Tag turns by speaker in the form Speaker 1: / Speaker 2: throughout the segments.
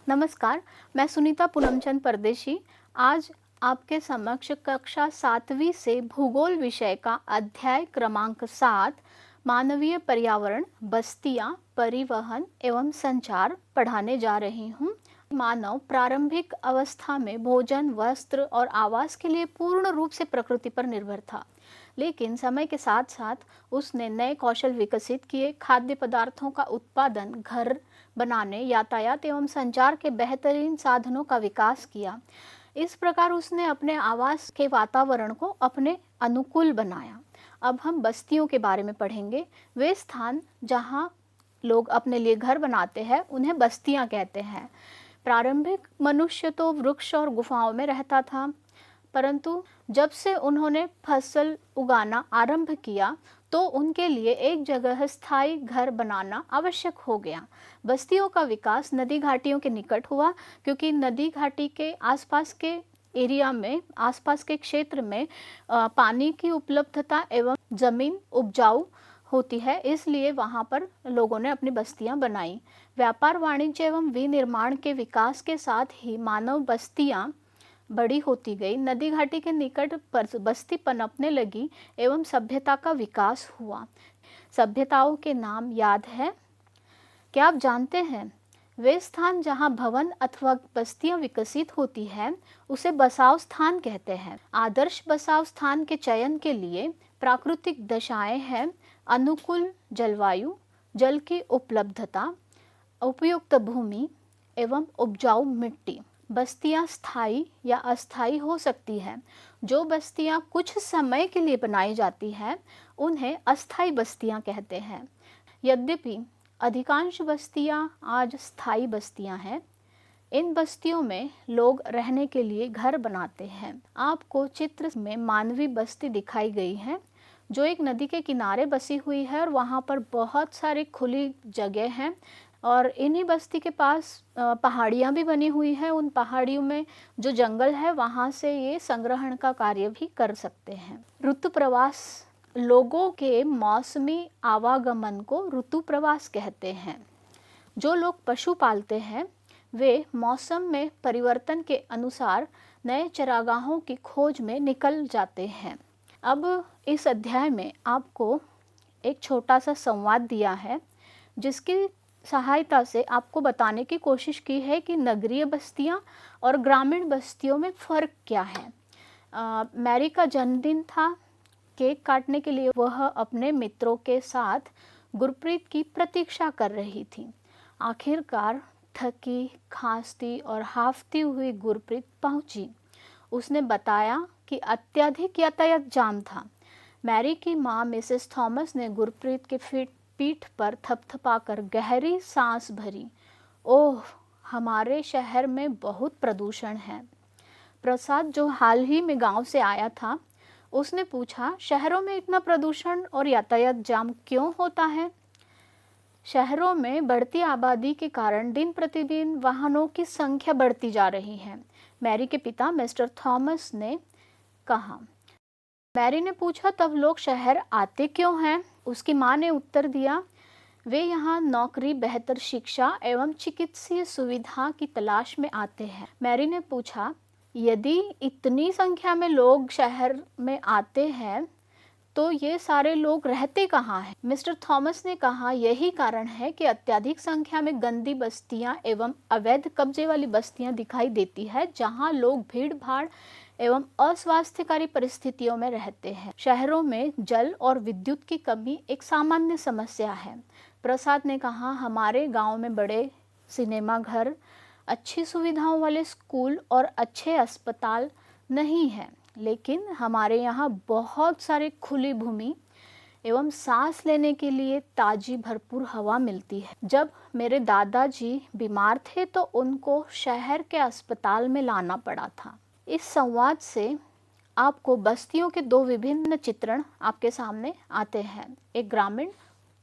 Speaker 1: नमस्कार, मैं सुनीता पूनमचंद परदेशी आज आपके समक्ष कक्षा 7वीं से भूगोल विषय का अध्याय क्रमांक 7 मानवीय पर्यावरण, बस्तियां, परिवहन एवं संचार पढ़ाने जा रही हूँ। मानव प्रारंभिक अवस्था में भोजन, वस्त्र और आवास के लिए पूर्ण रूप से प्रकृति पर निर्भर था, लेकिन समय के साथ साथ उसने नए कौशल विकसित किए, खाद्य पदार्थों का उत्पादन, घर बनाने, यातायात एवं संचार के बेहतरीन साधनों का विकास किया। इस प्रकार उसने अपने आवास के वातावरण को अपने अनुकूल बनाया। अब हम बस्तियों के बारे में पढ़ेंगे। वे स्थान जहाँ लोग अपने लिए घर बनाते हैं उन्हें बस्तियाँ कहते हैं। प्रारंभिक मनुष्य तो वृक्ष और गुफाओं में रहता था, परंतु जब से उन्होंने फसल उगाना आरंभ किया तो उनके लिए एक जगह स्थायी घर बनाना आवश्यक हो गया। बस्तियों का विकास नदी घाटियों के निकट हुआ, क्योंकि नदी घाटी के आसपास के एरिया में, आसपास के क्षेत्र में पानी की उपलब्धता एवं जमीन उपजाऊ होती है, इसलिए वहाँ पर लोगों ने अपनी बस्तियाँ बनाई। व्यापार, वाणिज्य एवं विनिर्माण के विकास के साथ ही मानव बस्तियाँ बड़ी होती गई। नदी घाटी के निकट बस्ती पनपने लगी एवं सभ्यता का विकास हुआ। सभ्यताओं के नाम याद है? क्या आप जानते हैं? वे स्थान जहाँ भवन अथवा बस्तियाँ विकसित होती है उसे बसाव स्थान कहते हैं। आदर्श बसाव स्थान के चयन के लिए प्राकृतिक दशाएं हैं: अनुकूल जलवायु, जल की उपलब्धता, उपयुक्त भूमि एवं उपजाऊ मिट्टी। बस्तियां स्थायी या अस्थायी हो सकती है। जो बस्तियां कुछ समय के लिए बनाई जाती हैं उन्हें अस्थायी बस्तियां कहते हैं। यद्यपि अधिकांश बस्तियां आज स्थायी बस्तियां हैं। इन बस्तियों में लोग रहने के लिए घर बनाते हैं। आपको चित्र में मानवी बस्ती दिखाई गई है, जो एक नदी के किनारे बसी हुई है और वहाँ पर बहुत सारी खुली जगह हैं और इन्हीं बस्ती के पास पहाड़ियाँ भी बनी हुई हैं। उन पहाड़ियों में जो जंगल है वहाँ से ये संग्रहण का कार्य भी कर सकते हैं। ऋतु प्रवास, लोगों के मौसमी आवागमन को ऋतु प्रवास कहते हैं। जो लोग पशु पालते हैं वे मौसम में परिवर्तन के अनुसार नए चरागाहों की खोज में निकल जाते हैं। अब इस अध्याय में आपको एक छोटा सा संवाद दिया है, जिसकी सहायता से आपको बताने की कोशिश की है कि नगरीय बस्तियां और ग्रामीण बस्तियों में फ़र्क क्या है। मैरी का जन्मदिन था। केक काटने के लिए वह अपने मित्रों के साथ गुरप्रीत की प्रतीक्षा कर रही थी। आखिरकार थकी, खांसती और हांफती हुई गुरप्रीत पहुंची। उसने बताया कि अत्यधिक यातायात जाम था। मैरी की माँ मिसेस थॉमस ने गुरप्रीत के पीठ पर थपथपाकर गहरी सांस भरी। ओह, हमारे शहर में बहुत प्रदूषण है। प्रसाद, जो हाल ही में गांव से आया था, उसने पूछा, शहरों में इतना प्रदूषण और यातायात जाम क्यों होता है? शहरों में बढ़ती आबादी के कारण दिन प्रतिदिन वाहनों की संख्या बढ़ती जा रही है, मैरी के पिता मिस्टर थॉमस ने कहा। मैरी ने पूछा, तब लोग शहर आते क्यों हैं? उसकी माँ ने उत्तर दिया, वे यहाँ नौकरी, बेहतर शिक्षा एवं चिकित्सीय सुविधा की तलाश में आते हैं। मैरी ने पूछा, यदि इतनी संख्या में लोग शहर में आते हैं तो ये सारे लोग रहते कहाँ हैं? मिस्टर थॉमस ने कहा, यही कारण है कि अत्यधिक संख्या में गंदी बस्तियां एवं अवैध कब्जे वाली बस्तियां दिखाई देती है, जहां लोग भीड़ भाड़ एवं अस्वास्थ्यकारी परिस्थितियों में रहते हैं। शहरों में जल और विद्युत की कमी एक सामान्य समस्या है। प्रसाद ने कहा, हमारे गांव में बड़े सिनेमा घर, अच्छी सुविधाओं वाले स्कूल और अच्छे अस्पताल नहीं हैं, लेकिन हमारे यहाँ बहुत सारी खुली भूमि एवं सांस लेने के लिए ताज़ी भरपूर हवा मिलती है। जब मेरे दादाजी बीमार थे तो उनको शहर के अस्पताल में लाना पड़ा था। इस संवाद से आपको बस्तियों के दो विभिन्न चित्रण आपके सामने आते हैं, एक ग्रामीण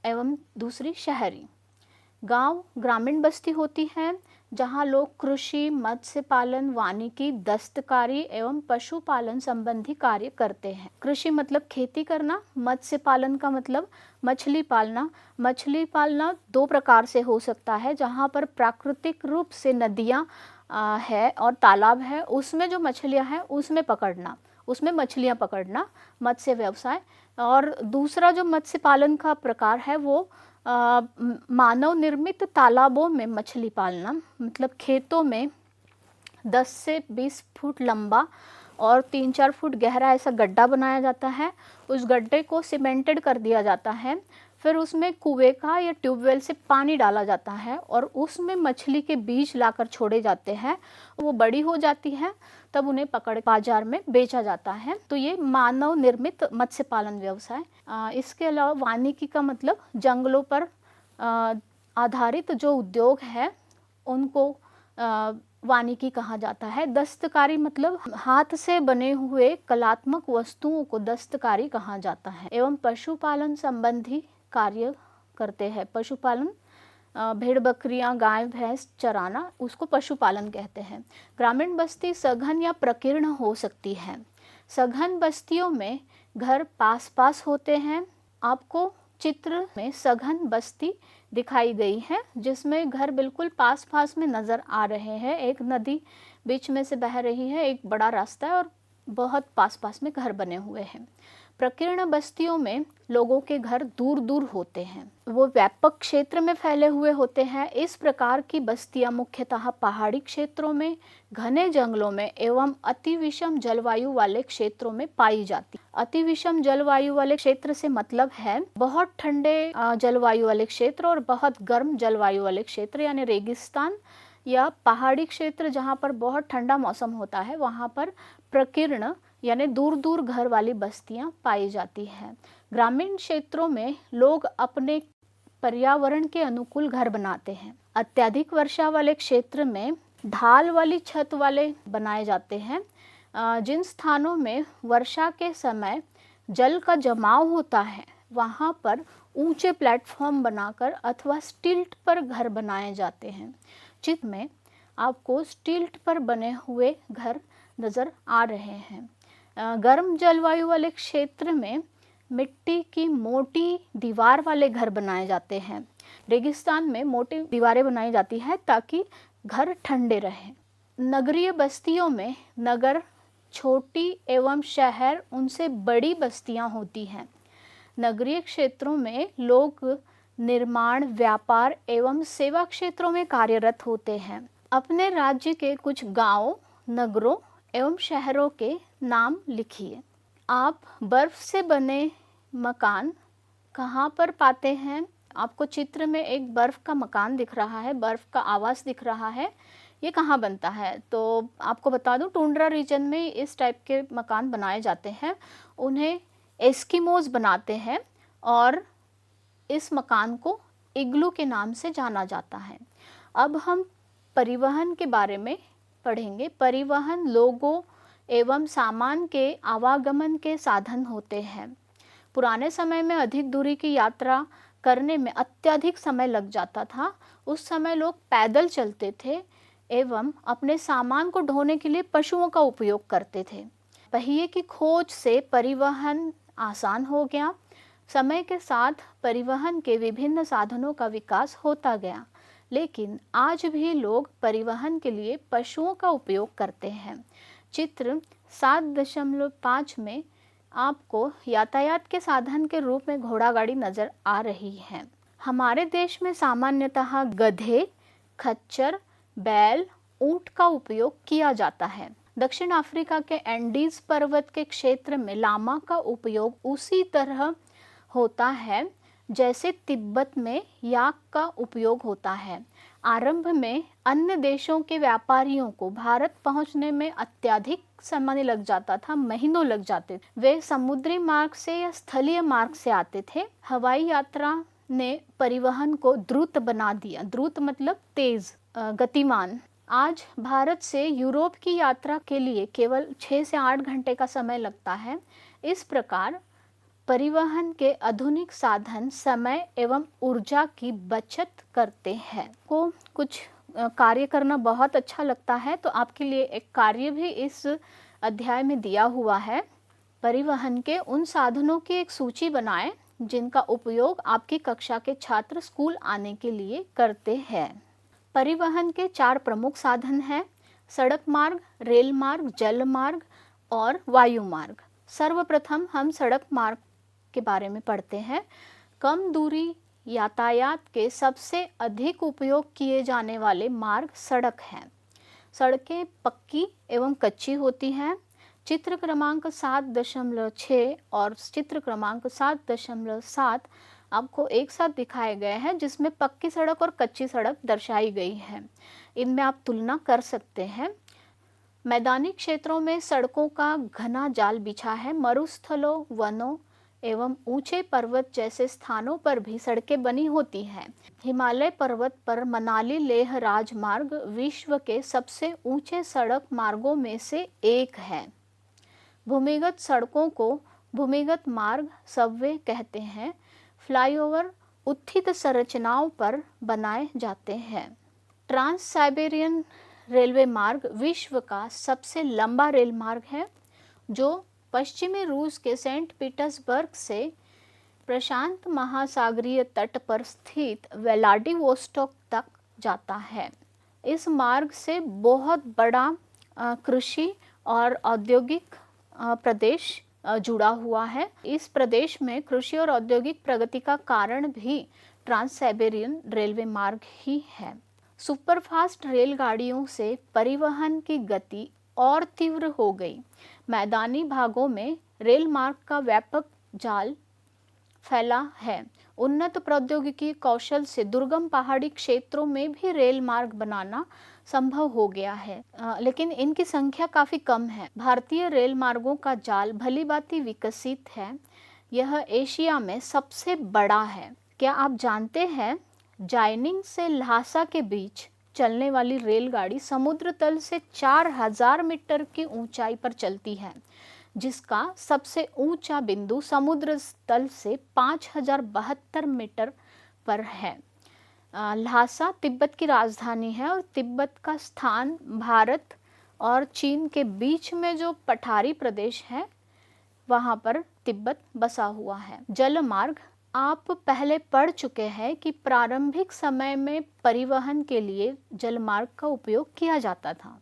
Speaker 1: एवं दूसरी शहरी। गांव ग्रामीण बस्ती होती है जहां लोग कृषि, मत्स्य पालन, वानिकी, दस्तकारी एवं पशुपालन संबंधी कार्य करते हैं। कृषि मतलब खेती करना, मत्स्य पालन का मतलब मछली पालना। मछली पालना दो प्रकार से हो सकता है, जहां पर प्राकृतिक रूप से नदियां है और तालाब है, उसमें जो मछलियां हैं उसमें पकड़ना, उसमें मछलियां पकड़ना मत्स्य व्यवसाय। और दूसरा जो मत्स्य पालन का प्रकार है वो मानव निर्मित तालाबों में मछली पालना, मतलब खेतों में 10 से 20 फुट लंबा और 3-4 फुट गहरा ऐसा गड्ढा बनाया जाता है। उस गड्ढे को सीमेंटेड कर दिया जाता है, फिर उसमें कुएं का या ट्यूबवेल से पानी डाला जाता है और उसमें मछली के बीज लाकर छोड़े जाते हैं। वो बड़ी हो जाती है तब उन्हें पकड़ बाजार में बेचा जाता है। तो ये मानव निर्मित मत्स्य पालन व्यवसाय। इसके अलावा वानिकी का मतलब जंगलों पर आधारित जो उद्योग है उनको वानिकी कहा जाता है। दस्तकारी मतलब हाथ से बने हुए कलात्मक वस्तुओं को दस्तकारी कहा जाता है। एवं पशुपालन संबंधी कार्य करते हैं। पशुपालन भेड़ बकरियां, गाय भैंस चराना, उसको पशुपालन कहते हैं। ग्रामीण बस्ती सघन या प्रकीर्ण हो सकती है। सघन बस्तियों में घर पास पास होते हैं। आपको चित्र में सघन बस्ती दिखाई गई है जिसमें घर बिल्कुल पास पास में नज़र आ रहे हैं। एक नदी बीच में से बह रही है, एक बड़ा रास्ता है और बहुत पास पास में घर बने हुए हैं। प्रकीर्ण बस्तियों में लोगों के घर दूर दूर होते हैं, वो व्यापक क्षेत्र में फैले हुए होते हैं। इस प्रकार की बस्तियां मुख्यतः पहाड़ी क्षेत्रों में, घने जंगलों में एवं अति विषम जलवायु वाले क्षेत्रों में पाई जाती। अति विषम जलवायु वाले क्षेत्र से मतलब है बहुत ठंडे जलवायु वाले क्षेत्र और बहुत गर्म जलवायु वाले क्षेत्र, यानी रेगिस्तान या पहाड़ी क्षेत्र जहाँ पर बहुत ठंडा मौसम होता है वहाँ पर प्रकीर्ण यानी दूर दूर घर वाली बस्तियां पाई जाती हैं। ग्रामीण क्षेत्रों में लोग अपने पर्यावरण के अनुकूल घर बनाते हैं। अत्यधिक वर्षा वाले क्षेत्र में ढाल वाली छत वाले बनाए जाते हैं। जिन स्थानों में वर्षा के समय जल का जमाव होता है वहाँ पर ऊंचे प्लेटफॉर्म बनाकर अथवा स्टिल्ट पर घर बनाए जाते हैं। चित्र में आपको स्टिल्ट पर बने हुए घर नज़र आ रहे हैं। गर्म जलवायु वाले क्षेत्र में मिट्टी की मोटी दीवार वाले घर बनाए जाते हैं। रेगिस्तान में मोटी दीवारें बनाई जाती हैं ताकि घर ठंडे रहें। नगरीय बस्तियों में नगर छोटी एवं शहर उनसे बड़ी बस्तियां होती हैं। नगरीय क्षेत्रों में लोग निर्माण, व्यापार एवं सेवा क्षेत्रों में कार्यरत होते हैं। अपने राज्य के कुछ गांवों, नगरों एवं शहरों के नाम लिखिए। आप बर्फ से बने मकान कहाँ पर पाते हैं? आपको चित्र में एक बर्फ का मकान दिख रहा है, बर्फ का आवास दिख रहा है। ये कहाँ बनता है? तो आपको बता दूं, टुंड्रा रीजन में इस टाइप के मकान बनाए जाते हैं। उन्हें एस्किमोज बनाते हैं और इस मकान को इग्लू के नाम से जाना जाता है। अब हम परिवहन के बारे में पढ़ेंगे। परिवहन लोगों एवं सामान के आवागमन के साधन होते हैं। पुराने समय में अधिक दूरी की यात्रा करने में अत्यधिक समय लग जाता था। उस समय लोग पैदल चलते थे एवं अपने सामान को ढोने के लिए पशुओं का उपयोग करते थे। पहिए की खोज से परिवहन आसान हो गया। समय के साथ परिवहन के विभिन्न साधनों का विकास होता गया, लेकिन आज भी लोग परिवहन के लिए पशुओं का उपयोग करते हैं। चित्र 7.5 में आपको यातायात के साधन के रूप में घोड़ा गाड़ी नजर आ रही है। हमारे देश में सामान्यतः गधे, खच्चर, बैल, ऊंट का उपयोग किया जाता है। दक्षिण अफ्रीका के एंडीज पर्वत के क्षेत्र में लामा का उपयोग उसी तरह होता है जैसे तिब्बत में याक का उपयोग होता है। आरंभ में अन्य देशों के व्यापारियों को भारत पहुंचने में अत्यधिक समय लग जाता था, महीनों लग जाते थे। वे समुद्री मार्ग से या स्थलीय मार्ग से आते थे। हवाई यात्रा ने परिवहन को द्रुत बना दिया। द्रुत मतलब तेज, गतिमान। आज भारत से यूरोप की यात्रा के लिए केवल 6 से 8 घंटे का समय लगता है। इस प्रकार परिवहन के आधुनिक साधन समय एवं ऊर्जा की बचत करते हैं। को कुछ कार्य करना बहुत अच्छा लगता है, तो आपके लिए एक कार्य भी इस अध्याय में दिया हुआ है। परिवहन के उन साधनों की एक सूची बनाएं जिनका उपयोग आपकी कक्षा के छात्र स्कूल आने के लिए करते हैं। परिवहन के 4 प्रमुख साधन हैं: सड़क मार्ग, रेल मार्ग, जल मार्ग और वायु मार्ग। सर्वप्रथम हम सड़क मार्ग के बारे में पढ़ते हैं। कम दूरी यातायात के सबसे अधिक उपयोग किए जाने वाले मार्ग सड़क हैं। सड़कें पक्की एवं कच्ची होती हैं। चित्र क्रमांक 7.6 और चित्र क्रमांक 7.7 आपको एक साथ दिखाए गए हैं, जिसमें पक्की सड़क और कच्ची सड़क दर्शाई गई है। इनमें आप तुलना कर सकते हैं। मैदानी क्षेत्रों में सड़कों का घना जाल बिछा है। मरुस्थलों, वनों एवं ऊंचे पर्वत जैसे स्थानों पर भी सड़कें बनी होती हैं। हिमालय पर्वत पर मनाली लेह राजमार्ग विश्व के सबसे ऊंचे सड़क मार्गों में से एक है। भूमिगत सड़कों को भूमिगत मार्ग सबवे कहते हैं। फ्लाईओवर उत्थित संरचनाओं पर बनाए जाते हैं। ट्रांस साइबेरियन रेलवे मार्ग विश्व का सबसे लंबा रेल मार्ग है, जो पश्चिमी रूस के सेंट पीटर्सबर्ग से प्रशांत महासागरीय तट पर स्थित व्लादिवोस्टोक तक जाता है। इस मार्ग से बहुत बड़ा कृषि और औद्योगिक प्रदेश जुड़ा हुआ है। इस प्रदेश में कृषि और औद्योगिक प्रगति का कारण भी ट्रांस साइबेरियन रेलवे मार्ग ही है। सुपरफास्ट रेलगाड़ियों से परिवहन की गति और तीव्र हो गई। मैदानी भागों में रेल मार्ग का व्यापक जाल फैला है। उन्नत प्रौद्योगिकी कौशल से दुर्गम पहाड़ी क्षेत्रों में भी रेल मार्ग बनाना संभव हो गया है, लेकिन इनकी संख्या काफ़ी कम है। भारतीय रेल मार्गों का जाल भलीभांति विकसित है। यह एशिया में सबसे बड़ा है। क्या आप जानते हैं, जाइनिंग से ल्हासा के बीच चलने वाली रेलगाड़ी समुद्र तल से 4000 मीटर की ऊंचाई पर चलती है, जिसका सबसे ऊंचा बिंदु समुद्र तल से 5072 मीटर पर है। ल्हासा तिब्बत की राजधानी है और तिब्बत का स्थान भारत और चीन के बीच में जो पठारी प्रदेश है, वहाँ पर तिब्बत बसा हुआ है। जल मार्ग, आप पहले पढ़ चुके हैं कि प्रारंभिक समय में परिवहन के लिए जलमार्ग का उपयोग किया जाता था।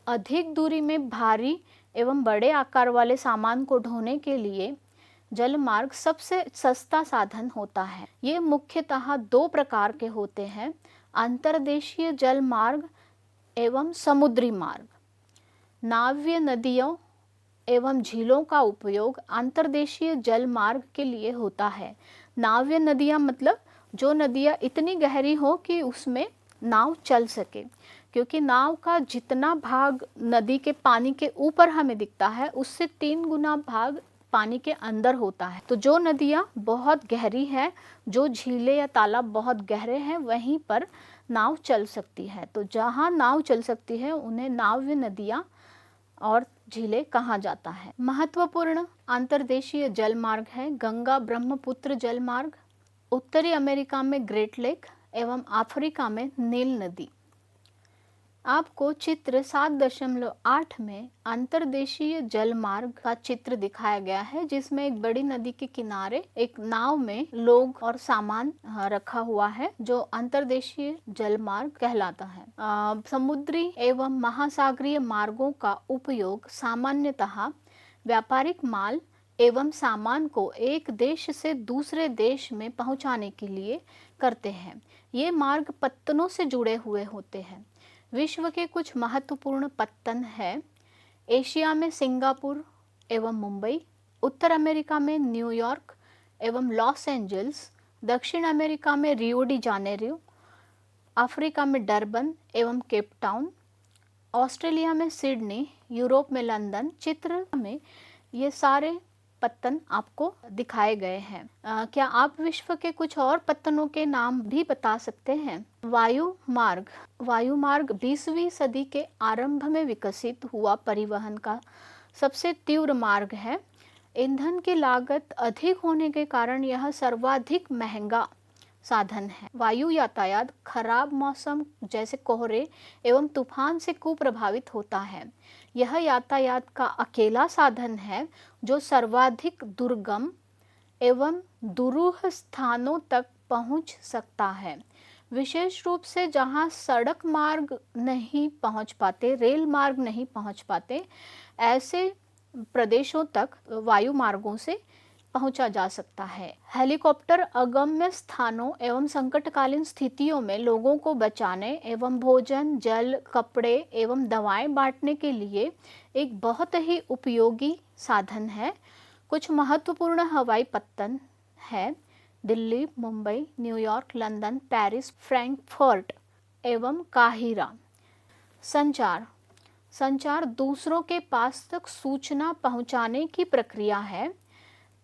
Speaker 1: अधिक दूरी में भारी एवं बड़े आकार वाले सामान को ढोने के लिए जलमार्ग सबसे सस्ता साधन होता है। ये मुख्यतः 2 प्रकार के होते हैं: अंतर्देशीय जल मार्ग एवं समुद्री मार्ग। नाव्य नदियों एवं झीलों का उपयोग अंतर्देशीय जल मार्ग के लिए होता है। नाव्य नदियाँ मतलब जो नदियाँ इतनी गहरी हो कि उसमें नाव चल सके, क्योंकि नाव का जितना भाग नदी के पानी के ऊपर हमें दिखता है, उससे 3 गुना भाग पानी के अंदर होता है। तो जो नदियाँ बहुत गहरी है, जो झीलें या तालाब बहुत गहरे हैं, वहीं पर नाव चल सकती है। तो जहाँ नाव चल सकती है उन्हें नाव्य नदियाँ और झीलें कहा जाता है। महत्वपूर्ण अंतर्देशीय जल मार्ग है गंगा ब्रह्मपुत्र जल मार्ग, उत्तरी अमेरिका में ग्रेट लेक एवं अफ्रीका में नील नदी। आपको चित्र 7.8 में अंतर्देशीय जल मार्ग का चित्र दिखाया गया है, जिसमें एक बड़ी नदी के किनारे एक नाव में लोग और सामान रखा हुआ है, जो अंतर्देशीय जल मार्ग कहलाता है। समुद्री एवं महासागरीय मार्गों का उपयोग सामान्यतः व्यापारिक माल एवं सामान को एक देश से दूसरे देश में पहुंचाने के लिए करते हैं। ये मार्ग पत्तनों से जुड़े हुए होते हैं। विश्व के कुछ महत्वपूर्ण पत्तन हैं: एशिया में सिंगापुर एवं मुंबई, उत्तर अमेरिका में न्यूयॉर्क एवं लॉस एंजल्स, दक्षिण अमेरिका में रियो डी जानेरियो, अफ्रीका में डरबन एवं केप टाउन, ऑस्ट्रेलिया में सिडनी, यूरोप में लंदन। चित्र में ये सारे पत्तन आपको दिखाए गए हैं। क्या आप विश्व के कुछ और पत्तनों के नाम भी बता सकते हैं? वायु मार्ग 20वीं सदी के आरंभ में विकसित हुआ परिवहन का सबसे तीव्र मार्ग है। ईंधन की लागत अधिक होने के कारण यह सर्वाधिक महंगा साधन है। वायु यातायात खराब मौसम जैसे कोहरे एवं तूफान से कुप्रभावित होता है। यह यातायात का अकेला साधन है जो सर्वाधिक दुर्गम एवं दूरस्थ स्थानों तक पहुंच सकता है, विशेष रूप से जहां सड़क मार्ग नहीं पहुंच पाते, रेल मार्ग नहीं पहुंच पाते, ऐसे प्रदेशों तक वायु मार्गों से पहुंचा जा सकता है। हेलीकॉप्टर अगम्य स्थानों एवं संकटकालीन स्थितियों में लोगों को बचाने एवं भोजन, जल, कपड़े एवं दवाएं बांटने के लिए एक बहुत ही उपयोगी साधन है। कुछ महत्वपूर्ण हवाई पत्तन है Delhi, Mumbai, New York, London, Paris, Frankfurt एवं काहिरा। संचार संचार दूसरों के पास तक सूचना पहुंचाने की प्रक्रिया है।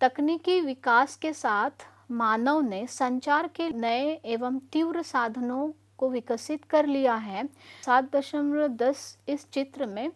Speaker 1: तकनीकी विकास के साथ मानव ने संचार के नए एवं तीव्र साधनों को विकसित कर लिया है। 7.10 इस चित्र में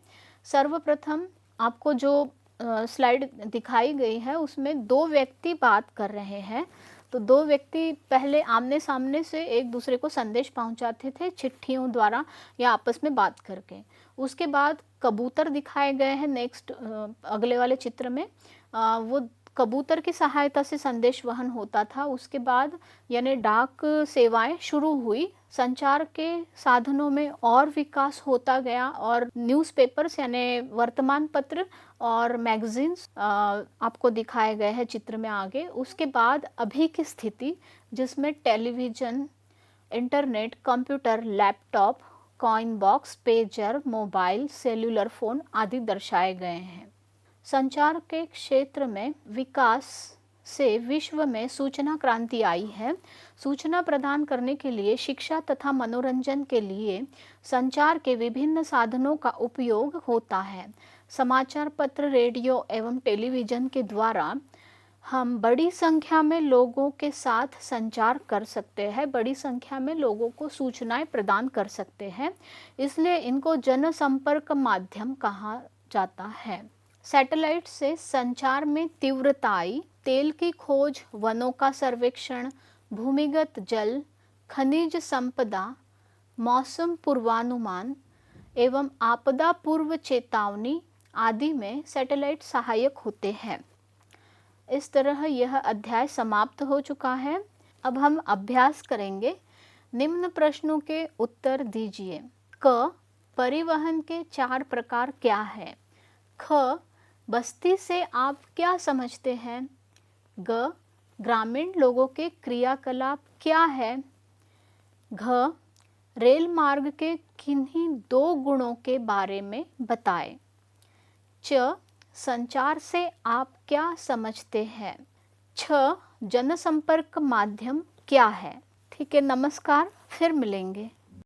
Speaker 1: सर्वप्रथम आपको जो स्लाइड दिखाई गई है उसमें दो व्यक्ति बात कर रहे हैं। तो दो व्यक्ति पहले आमने सामने से एक दूसरे को संदेश पहुंचाते थे चिट्ठियों द्वारा या आपस में बात करके। उसके बाद कबूतर दिखाए गए हैं नेक्स्ट अगले वाले चित्र में। वो कबूतर की सहायता से संदेश वहन होता था। उसके बाद यानी डाक सेवाएं शुरू हुई। संचार के साधनों में और विकास होता गया और न्यूज़पेपर्स यानी वर्तमान पत्र और मैगजीन्स आपको दिखाए गए हैं चित्र में आगे। उसके बाद अभी की स्थिति जिसमें television, internet, computer, laptop, coin box, pager, mobile, cellular phone आदि दर्शाए गए हैं। संचार के क्षेत्र में विकास से विश्व में सूचना क्रांति आई है। सूचना प्रदान करने के लिए, शिक्षा तथा मनोरंजन के लिए संचार के विभिन्न साधनों का उपयोग होता है। समाचार पत्र, रेडियो एवं टेलीविज़न के द्वारा हम बड़ी संख्या में लोगों के साथ संचार कर सकते हैं, बड़ी संख्या में लोगों को सूचनाएं प्रदान कर सकते हैं, इसलिए इनको जनसंपर्क माध्यम कहा जाता है। सैटेलाइट से संचार में तीव्रता आई। तेल की खोज, वनों का सर्वेक्षण, भूमिगत जल, खनिज संपदा, मौसम पूर्वानुमान एवं आपदा पूर्व चेतावनी आदि में सैटेलाइट सहायक होते हैं। इस तरह यह अध्याय समाप्त हो चुका है। अब हम अभ्यास करेंगे। निम्न प्रश्नों के उत्तर दीजिए। क, परिवहन के 4 प्रकार क्या है? ख, बस्ती से आप क्या समझते हैं? ग, ग्रामीण लोगों के क्रियाकलाप क्या है? घ, रेल मार्ग के किन्हीं 2 गुणों के बारे में बताएं। च, संचार से आप क्या समझते हैं? छ, जनसंपर्क माध्यम क्या है? ठीक है, नमस्कार, फिर मिलेंगे।